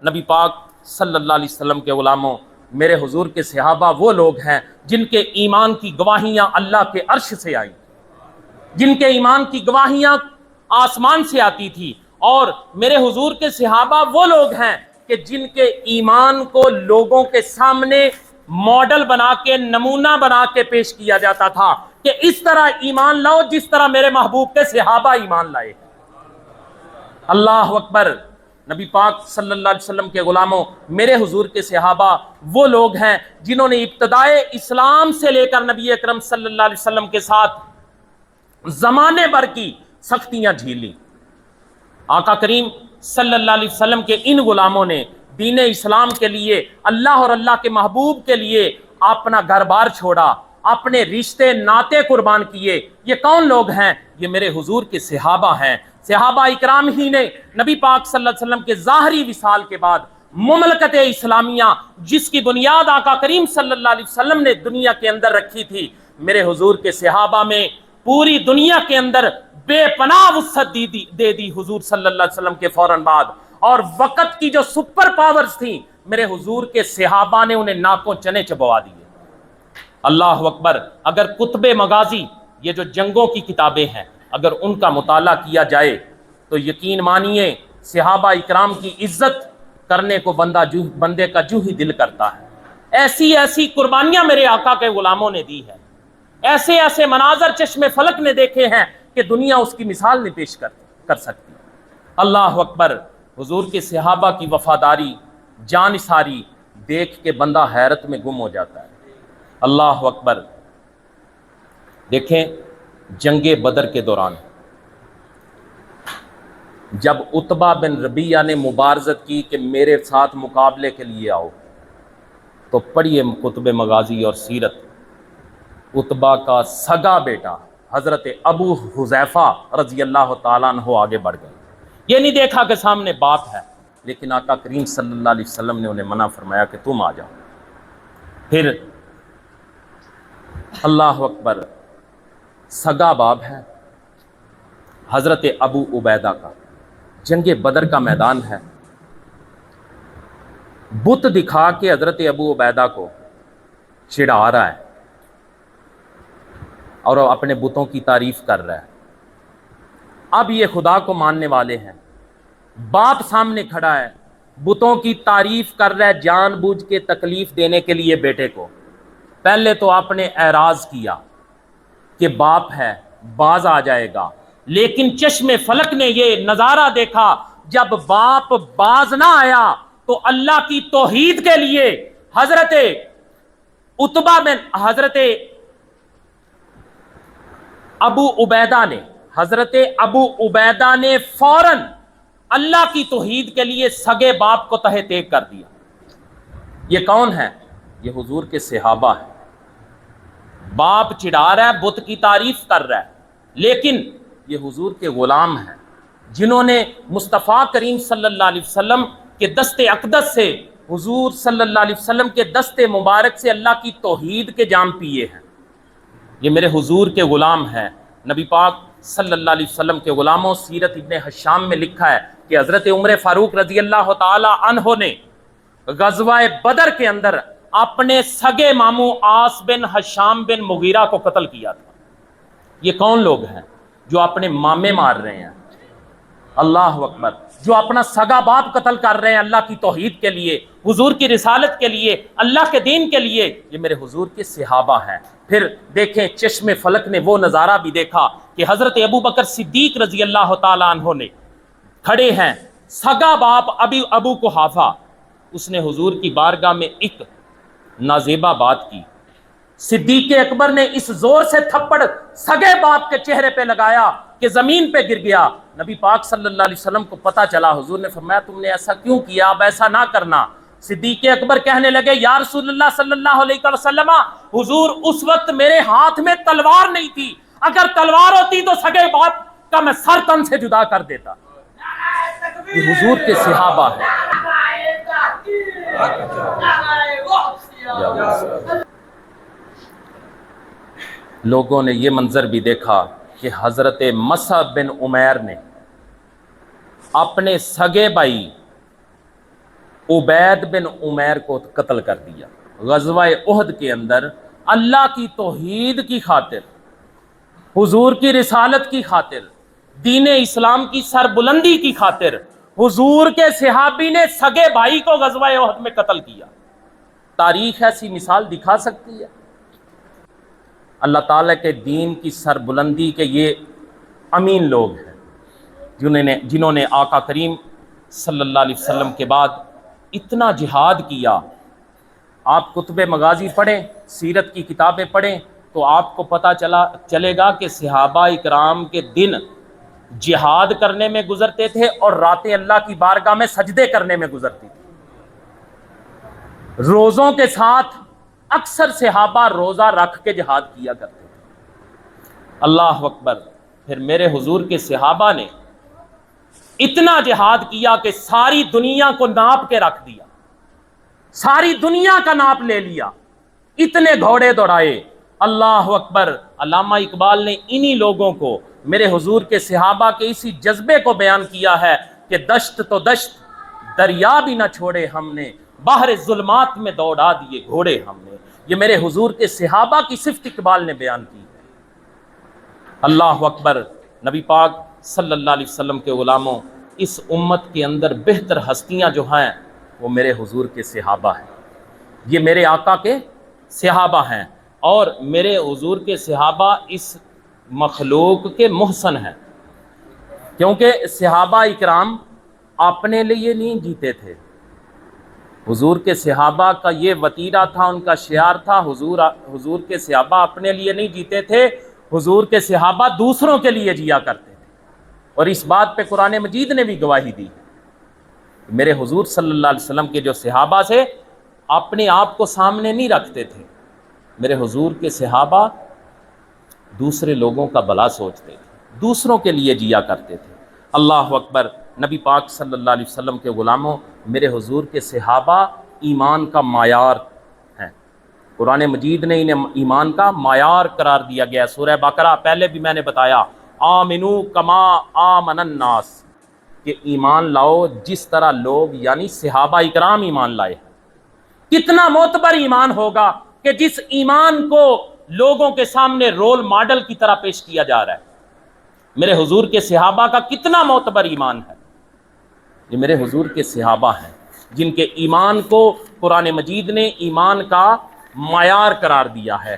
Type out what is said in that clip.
نبی پاک صلی اللہ علیہ وسلم کے غلاموں، میرے حضور کے صحابہ وہ لوگ ہیں جن کے ایمان کی گواہیاں اللہ کے عرش سے آئی، جن کے ایمان کی گواہیاں آسمان سے آتی تھی، اور میرے حضور کے صحابہ وہ لوگ ہیں کہ جن کے ایمان کو لوگوں کے سامنے ماڈل بنا کے، نمونہ بنا کے پیش کیا جاتا تھا کہ اس طرح ایمان لاؤ جس طرح میرے محبوب کے صحابہ ایمان لائے۔ اللہ اکبر۔ نبی پاک صلی اللہ علیہ وسلم کے غلاموں، میرے حضور کے صحابہ وہ لوگ ہیں جنہوں نے ابتدائے اسلام سے لے کر نبی اکرم صلی اللہ علیہ وسلم کے ساتھ زمانے بھر کی سختیاں جھیلی۔ آقا کریم صلی اللہ علیہ وسلم کے ان غلاموں نے دین اسلام کے لیے، اللہ اور اللہ کے محبوب کے لیے اپنا گھر بار چھوڑا، اپنے رشتے ناطے قربان کیے۔ یہ کون لوگ ہیں؟ یہ میرے حضور کے صحابہ ہیں۔ صحابہ اکرام ہی نے نبی پاک صلی اللہ علیہ وسلم کے ظاہری وصال کے بعد مملکت اسلامیہ جس کی بنیاد آقا کریم صلی اللہ علیہ وسلم نے دنیا کے اندر رکھی تھی، میرے حضور کے صحابہ میں پوری دنیا کے اندر بے پناہ وسعت دے دی حضور صلی اللہ علیہ وسلم کے فوراً بعد، اور وقت کی جو سپر پاورز تھیں میرے حضور کے صحابہ نے انہیں ناکوں چنے چبوا دیے۔ اللہ اکبر۔ اگر کتب مغازی، یہ جو جنگوں کی کتابیں ہیں، اگر ان کا مطالعہ کیا جائے تو یقین مانیے صحابہ اکرام کی عزت کرنے کو بندے کا جو ہی دل کرتا ہے۔ ایسی ایسی قربانیاں میرے آقا کے غلاموں نے دی ہے، ایسے ایسے مناظر چشم فلک نے دیکھے ہیں کہ دنیا اس کی مثال نہیں پیش کر سکتی۔ اللہ اکبر۔ حضور کے صحابہ کی وفاداری، جانثاری دیکھ کے بندہ حیرت میں گم ہو جاتا ہے۔ اللہ اکبر۔ دیکھیں جنگ بدر کے دوران جب عتبہ بن ربیعہ نے مبارزت کی کہ میرے ساتھ مقابلے کے لیے آؤ، تو پڑھیے کتب مغازی اور سیرت، عتبہ کا سگا بیٹا حضرت ابو حذیفہ رضی اللہ تعالیٰ عنہ آگے بڑھ گئے۔ یہ نہیں دیکھا کہ سامنے باپ ہے، لیکن آقا کریم صلی اللہ علیہ وسلم نے انہیں منع فرمایا کہ تم آ جاؤ۔ پھر اللہ اکبر، سگا باپ ہے حضرت ابو عبیدہ کا، جنگ بدر کا میدان ہے، بت دکھا کے حضرت ابو عبیدہ کو چڑھا رہا ہے اور اپنے بتوں کی تعریف کر رہا ہے۔ اب یہ خدا کو ماننے والے ہیں، باپ سامنے کھڑا ہے، بتوں کی تعریف کر رہا ہے جان بوجھ کے تکلیف دینے کے لیے بیٹے کو۔ پہلے تو آپ نے اعراض کیا کہ باپ ہے، باز آ جائے گا، لیکن چشم فلک نے یہ نظارہ دیکھا جب باپ باز نہ آیا تو اللہ کی توحید کے لیے حضرت ابو عبیدہ نے فوراً اللہ کی توحید کے لیے سگے باپ کو تہہ تیگ کر دیا۔ یہ کون ہے؟ یہ حضور کے صحابہ ہیں۔ باپ چڑھا رہا ہے، بت کی تعریف کر رہا ہے، لیکن یہ حضور کے غلام ہیں جنہوں نے مصطفیٰ کریم صلی اللہ علیہ وسلم کے دست اقدس سے، حضور صلی اللہ علیہ وسلم کے دست مبارک سے اللہ کی توحید کے جام پیے ہیں۔ یہ میرے حضور کے غلام ہیں، نبی پاک صلی اللہ علیہ وسلم کے غلاموں۔ سیرت ابن حشام میں لکھا ہے کہ حضرت عمر فاروق رضی اللہ تعالی عنہ نے غزوہ بدر کے اندر اپنے سگے ماموں آس بن حشام بن مغیرہ کو قتل کیا تھا۔ یہ کون لوگ ہیں جو اپنے مامے مار رہے ہیں؟ اللہ اکبر۔ جو اپنا سگا باپ قتل کر رہے ہیں اللہ کی توحید کے لیے، حضور کی رسالت کے لیے، اللہ کے دین کے لیے، یہ میرے حضور کے صحابہ ہیں۔ پھر دیکھیں چشم فلک نے وہ نظارہ بھی دیکھا کہ حضرت ابو بکر صدیق رضی اللہ تعالیٰ عنہ نے کھڑے ہیں، سگا باپ ابو قحافہ، اس نے حضور کی بارگاہ میں ایک نازیبہ بات کی۔ صدیق اکبر نے اس زور سے تھپڑ سگے باپ کے چہرے پہ لگایا کہ زمین پہ گر گیا۔ نبی پاک صلی اللہ علیہ وسلم کو پتہ چلا، حضور نے فرمایا تم نے ایسا کیوں کیا، اب ایسا نہ کرنا۔ صدیق اکبر کہنے لگے یا رسول اللہ صلی اللہ علیہ وسلم، حضور اس وقت میرے ہاتھ میں تلوار نہیں تھی، اگر تلوار ہوتی تو سگے باپ کا میں سر تن سے جدا کر دیتا۔ یہ حضور کے صحابہ ہیں۔ لوگوں نے یہ منظر بھی دیکھا کہ حضرت مصعب بن عمیر نے اپنے سگے بھائی عبید بن عمیر کو قتل کر دیا غزوہ احد کے اندر، اللہ کی توحید کی خاطر، حضور کی رسالت کی خاطر، دین اسلام کی سربلندی کی خاطر حضور کے صحابی نے سگے بھائی کو غزوہ احد میں قتل کیا۔ تاریخ ایسی مثال دکھا سکتی ہے؟ اللہ تعالیٰ کے دین کی سربلندی کے یہ امین لوگ ہیں جنہوں نے آقا کریم صلی اللہ علیہ وسلم کے بعد اتنا جہاد کیا۔ آپ کتب مغازی پڑھیں، سیرت کی کتابیں پڑھیں تو آپ کو پتہ چلے گا کہ صحابہ اکرام کے دن جہاد کرنے میں گزرتے تھے اور راتیں اللہ کی بارگاہ میں سجدے کرنے میں گزرتی تھی۔ روزوں کے ساتھ اکثر صحابہ روزہ رکھ کے جہاد کیا کرتے تھے۔ اللہ اکبر۔ پھر میرے حضور کے صحابہ نے اتنا جہاد کیا کہ ساری دنیا کو ناپ کے رکھ دیا، ساری دنیا کا ناپ لے لیا، اتنے گھوڑے دوڑائے۔ اللہ اکبر۔ علامہ اقبال نے انہی لوگوں کو، میرے حضور کے صحابہ کے اسی جذبے کو بیان کیا ہے کہ دشت تو دشت دریا بھی نہ چھوڑے ہم نے، باہر ظلمات میں دوڑا دیے گھوڑے ہم نے۔ یہ میرے حضور کے صحابہ کی صفت اقبال نے بیان کی ہے۔ اللہ اکبر۔ نبی پاک صلی اللہ علیہ وسلم کے غلاموں، اس امت کے اندر بہتر ہستیاں جو ہیں وہ میرے حضور کے صحابہ ہیں۔ یہ میرے آقا کے صحابہ ہیں، اور میرے حضور کے صحابہ اس مخلوق کے محسن ہیں، کیونکہ صحابہ اکرام اپنے لیے نہیں جیتے تھے۔ حضور کے صحابہ کا یہ وتیرہ تھا، ان کا شعار تھا، حضور کے صحابہ اپنے لیے نہیں جیتے تھے، حضور کے صحابہ دوسروں کے لیے جیا کرتے تھے۔ اور اس بات پہ قرآن مجید نے بھی گواہی دی۔ میرے حضور صلی اللہ علیہ وسلم کے جو صحابہ سے اپنے آپ کو سامنے نہیں رکھتے تھے، میرے حضور کے صحابہ دوسرے لوگوں کا بھلا سوچتے تھے، دوسروں کے لیے جیا کرتے تھے۔ اللہ اکبر۔ نبی پاک صلی اللہ علیہ وسلم کے غلاموں، میرے حضور کے صحابہ ایمان کا معیار ہیں۔ قرآن مجید نے انہیں ایمان کا معیار قرار دیا گیا۔ سورہ بقرہ پہلے بھی میں نے بتایا، آمنو کما آمن الناس، کہ ایمان لاؤ جس طرح لوگ یعنی صحابہ اکرام ایمان لائے۔ کتنا معتبر ایمان ہوگا کہ جس ایمان کو لوگوں کے سامنے رول ماڈل کی طرح پیش کیا جا رہا ہے۔ میرے حضور کے صحابہ کا کتنا معتبر ایمان ہے۔ یہ میرے حضور کے صحابہ ہیں جن کے ایمان کو قرآن مجید نے ایمان کا معیار قرار دیا ہے۔